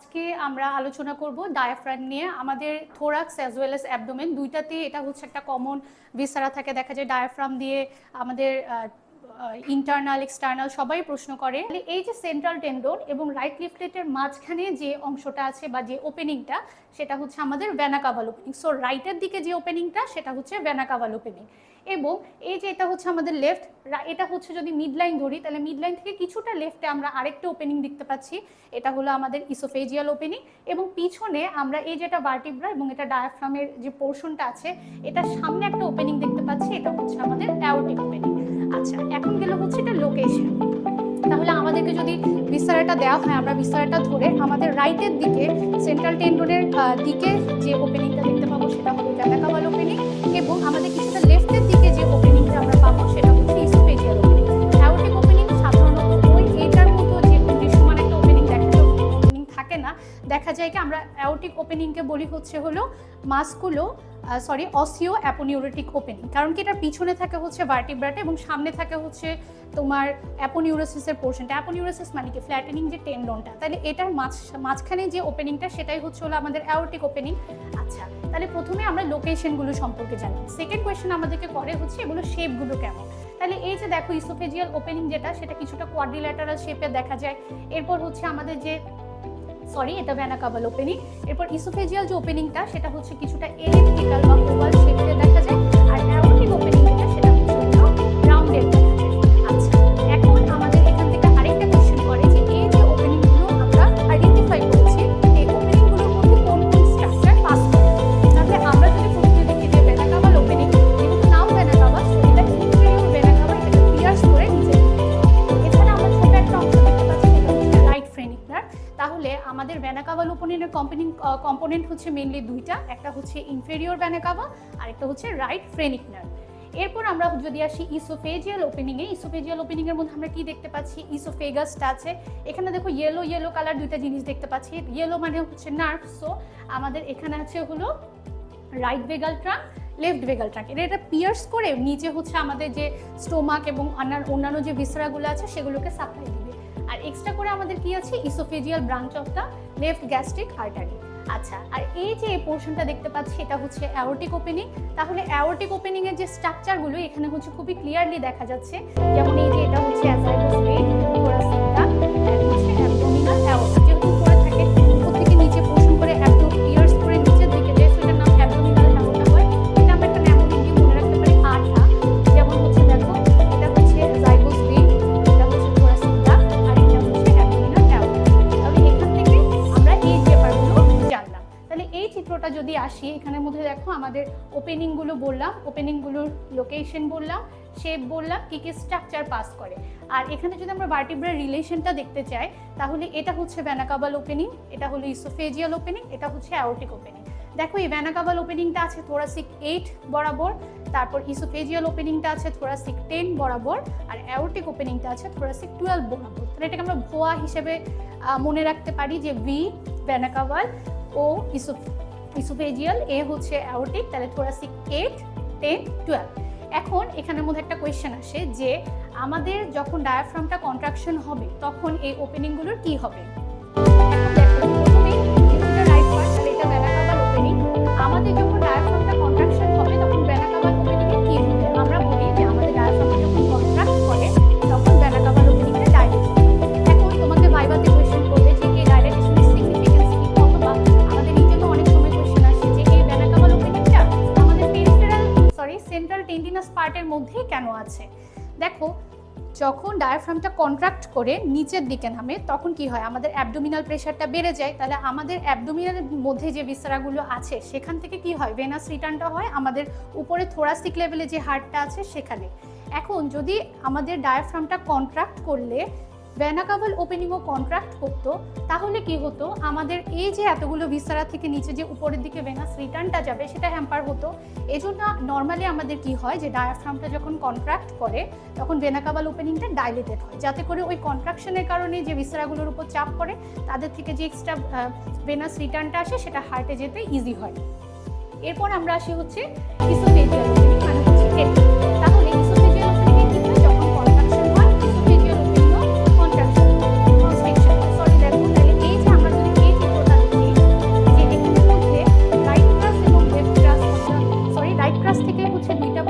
আজকে আমরা আলোচনা করব ডায়াফ্রাম নিয়ে। আমাদের thorax as well as abdomen দুইটাতে এটা হচ্ছে একটা কমন ভিসারা থাকে, দেখা যায় ডায়াফ্রাম দিয়ে আমাদের ইন্টারনাল এক্সটার্নাল সবাই প্রশ্ন করে। এই যে সেন্ট্রাল টেন্ডন এবং রাইট লিফলেটের মাঝখানে যে অংশটা আছে বা যে ওপেনিংটা সেটা হচ্ছে আমাদের ভেনা কাভাল ওপেনিং। সো রাইটের দিকে যে ওপেনিংটা সেটা হচ্ছে ভেনা কাভাল ওপেনিং। এবং এই যে এটা হচ্ছে আমাদের লেফট, এটা হচ্ছে যদি মিড লাইন ধরি তাহলে মিড লাইন থেকে কিছুটা লেফটে আমরা আরেকটা ওপেনিং দেখতে পাচ্ছি, এটা হলো আমাদের ইসোফেজিয়াল ওপেনিং। এবং পিছনে আমরা এই যেটা ভার্টিব্রা এবং এটা ডায়াফ্রামের যে পোর্শনটা আছে এটা সামনে একটা ওপেনিং দেখতে পাচ্ছি, এটা হচ্ছে আমাদের অ্যাওর্টিক ওপেনিং। আচ্ছা, এখন গেল হচ্ছে এটা লোকেশন। তাহলে আমাদেরকে যদি বিস্তারাটা দেওয়া হয়, আমরা বিস্তারাটা ধরে আমাদের রাইটের দিকে সেন্ট্রাল টেন্ডনের দিকে যে ওপেনিংটা দেখতে পাবো সেটা হলো ভেনা কাভাল ওপেনিং, এবং আমাদের কিছুটা লেফটের দিকে যে ওপেনিংটা আমরা পাবো সেটা হচ্ছে ইসোফেজিয়াল ওপেনিং। অ্যাওর্টিক ওপেনিং সাধারণত ওই এটার মতো যে দৃশ্যমান একটা ওপেনিং থাকে না, দেখা যায় কি আমরা অ্যাওর্টিক ওপেনিংকে বলি হচ্ছে হলো অসিও অ্যাপোনিউরেটিক ওপেনিং। কারণ কি এটার পিছনে থাকে হচ্ছে ভার্টিব্রাটা এবং সামনে থাকে হচ্ছে তোমার অ্যাপোনিউরোসিসের পোর্শনটা। অ্যাপোনিউরোসিস মানে কি ফ্ল্যাটেনিং যে টেন্ডনটা, তাহলে এটার মাঝখানে যে ওপেনিংটা সেটাই হচ্ছে হলো আমাদের অ্যাওর্টিক ওপেনিং। আচ্ছা, তাহলে প্রথমে আমরা লোকেশনগুলো সম্পর্কে জানি। সেকেন্ড কোয়েশ্চেন আমাদেরকে করে হচ্ছে এগুলো শেপগুলো কেমন। তাহলে এই যে দেখো ইসোফেজিয়াল ওপেনিং যেটা সেটা কিছুটা কোয়াড্রিল্যাটারাল শেপে দেখা যায়। এরপর হচ্ছে আমাদের যে এটা ভেনা কাভাল ওপেনিং। এরপর ইসোফেজিয়াল যে ওপেনিংটা সেটা হচ্ছে কিছুটা এলিপ্টিক্যাল বা ওভাল শেপে দেখা যায়, আর অ্যাওর্টিক ওপেনিং যেটা সেটা হচ্ছে রাউন্ডেড দেখা যায়। আচ্ছা, এখন আমাদের এখান থেকে আরেকটা কোশ্চেন করে যে এই যে ওপেনিংগুলো আমরা আইডেন্টিফাই করেছি, এই ওপেনিংগুলোর মধ্যে কোন কোন স্ট্রাকচার পাস করে। তাহলে আমরা যদি প্রথমে দেখি যে ভেনা কাভাল ওপেনিং, যেহেতু নাম ভেনা কাভাল এটা ইনফেরিয়র ভেনা কাভাল, এটাকে পিয়ার্স করে নিচে। এছাড়া আমরা ছোট একটা অংশ দেখতে পাচ্ছি সেটা হচ্ছে রাইট ফ্রেনিক নার্ভ। তাহলে আমাদের ভেনা কাভাল ওপেনিংয়ের কম্পোনেন্ট হচ্ছে মেইনলি দুইটা, একটা হচ্ছে ইনফেরিয়র ভেনা কাভা আর একটা হচ্ছে রাইট ফ্রেনিক নার্ভ। এরপর আমরা যদি আসি ইসোফেজিয়াল ওপেনিংয়ে, ইসোফেজিয়াল ওপেনিংয়ের মধ্যে আমরা কি দেখতে পাচ্ছি, ইসোফেগাসটা আছে। এখানে দেখো ইয়েলো কালার দুইটা জিনিস দেখতে পাচ্ছি। ইয়েলো মানে হচ্ছে নার্ভ, সো আমাদের এখানে আছে হলো রাইট ভেগাল ট্রাঙ্ক, লেফট ভেগাল ট্রাঙ্ক। এটা পিয়ার্স করে নিচে হচ্ছে আমাদের যে স্টোমাক এবং অন্যান্য যে ভিসেরাগুলো আছে সেগুলোকে সাপ্লাই দিবে। আর এক্সট্রা করে আমাদের কি আছে, oesophageal branch of the left gastric artery. আচ্ছা, আর এই যে পোর্শনটা দেখতে পাচ্ছি এটা হচ্ছে অ্যাওর্টিক ওপেনিং। তাহলে অ্যাওর্টিক ওপেনিং এর যে স্ট্রাকচারগুলো এখানে হচ্ছে খুবই ক্লিয়ারলি দেখা যাচ্ছে, যেমন এই যে এটা হচ্ছে অ্যাজাইগোস ভেইন, থোরাসিক ডাক্ট, আর হচ্ছে অ্যাবডোমিনাল অ্যাওর্টা। যেহেতু উপরে থাকে উপর থেকে নিচে পোর্শন করে পিয়ার্স করে নিচের দিকে যায়, সেটার নাম অ্যাবডোমিনাল অ্যাওর্টা হয়। এটা আমরা একটা ন্যামোনিম দিয়ে মনে রাখতে পারি আঠা। যেমন হচ্ছে দেখো এটা হচ্ছে অ্যাজাইগোস ভেইন, এটা হচ্ছে থোরাসিক ডাক্ট, আর এটা হচ্ছে অ্যাবডোমিনাল অ্যাওর্টা। তাহলে এখান থেকে আমরা এই ব্যাপারগুলো জানলাম। তাহলে এই চিত্রটা যদি আসি, এখানের মধ্যে দেখো আমাদের ওপেনিংগুলো বললাম, ওপেনিংগুলোর লোকেশন বললাম, শেপ বললাম, কি কি স্ট্রাকচার পাস করে। আর এখানে যদি আমরা ভার্টিব্রার রিলেশনটা দেখতে চাই তাহলে এটা হচ্ছে ভেনা কাভাল ওপেনিং, এটা হলো ইসোফেজিয়াল ওপেনিং, এটা হচ্ছে অ্যাওর্টিক ওপেনিং। দেখো এই ভেনা কাভাল ওপেনিংটা আছে থোরাসিক 8 বরাবর, তারপর ইসোফেজিয়াল ওপেনিংটা আছে থোরাসিক 10 বরাবর, আর অ্যাওর্টিক ওপেনিংটা আছে থোরাসিক 12 বরাবর। তাহলে এটাকে আমরা ভোয়া হিসেবে মনে রাখতে পারি যে ভি ভেনা কাভাল, ও ইসোফেজিয়াল, এ হচ্ছে অ্যাওর্টিক, তাহলে থোরাসিক 8, 10, 12। এখন এখানের মধ্যে একটা কোয়েশ্চেন আসে যে আমাদের যখন ডায়াফ্রামটা কন্ট্রাকশন হবে তখন এই ওপেনিংগুলোর কি হবে। আমাদের যখন ডায়াফ্রামটা কন্ট্রাকশন হবে তখন ভেনা কাভাল ওপেনিংয়ে কি হবে। আমরা বলি যে আমাদের ডায়াফ্রামটা যখন কন্ট্রাক্ট করে তখন ভেনা কাভাল ওপেনিংটা ডাইলেট হবে। এখন তোমাকে ভাইভাতে কোয়েশ্চেন করবে যে এই ডাইলেটেশনের সিগনিফিকেন্স কি, অথবা আমাদের নিজেরও অনেক সময় কোয়েশ্চেন আসে যে এই ভেনা কাভাল ওপেনিংটা আমাদের সেন্ট্রাল টেন্ডিনাস পার্টের মধ্যেই কেন আছে। দেখো যখন ডায়াফ্রামটা কন্ট্রাক্ট করে নিচের দিকে নামে তখন কি হয়, আমাদের অ্যাবডোমিনাল প্রেশারটা বেড়ে যায়। তাহলে আমাদের অ্যাবডোমিনালের মধ্যে যে ভিসেরাগুলো আছে সেখান থেকে কি হয়, ভেনাস রিটার্নটা হয় আমাদের উপরে থোরাসিক লেভেলে যে হার্টটা আছে সেখানে। এখন যদি আমাদের ডায়াফ্রামটা কন্ট্রাক্ট করলে ভেনা কাভাল ওপেনিংও কন্ট্রাক্ট করতো, তাহলে কি হতো, আমাদের এই যে এতগুলো ভিসেরা থেকে নিচে যে উপরের দিকে ভেনাস রিটার্নটা যাবে সেটা হ্যাম্পার হতো। এজন্য নর্মালি আমাদের কি হয় যে ডায়াফ্রামটা যখন কন্ট্রাক্ট করে তখন ভেনা কাভাল ওপেনিংটা ডাইলেটেড হয়, যাতে করে ওই কন্ট্রাকশনের কারণে যে ভিসেরাগুলোর উপর চাপ পড়ে তাদের থেকে যে এক্সট্রা ভেনাস রিটার্নটা আসে সেটা হার্টে যেতে ইজি হয়। এরপর আমরা আসি হচ্ছে ইসোফেজিয়াল ওপেনিং, মানে হচ্ছে এটা। তাহলে ইসোফেজিয়াল ওপেনিংয়ে কি হয়, যখন কন্ট্রাকশন হয় ইসোফেজিয়াল ওপেনিংও কন্ট্রাকশন কনস্ট্রিকশন। সরি দেখো, তাহলে এই যে আমরা যদি এই চিত্রটা স্যাক্রাস থেকে হচ্ছে দুইটা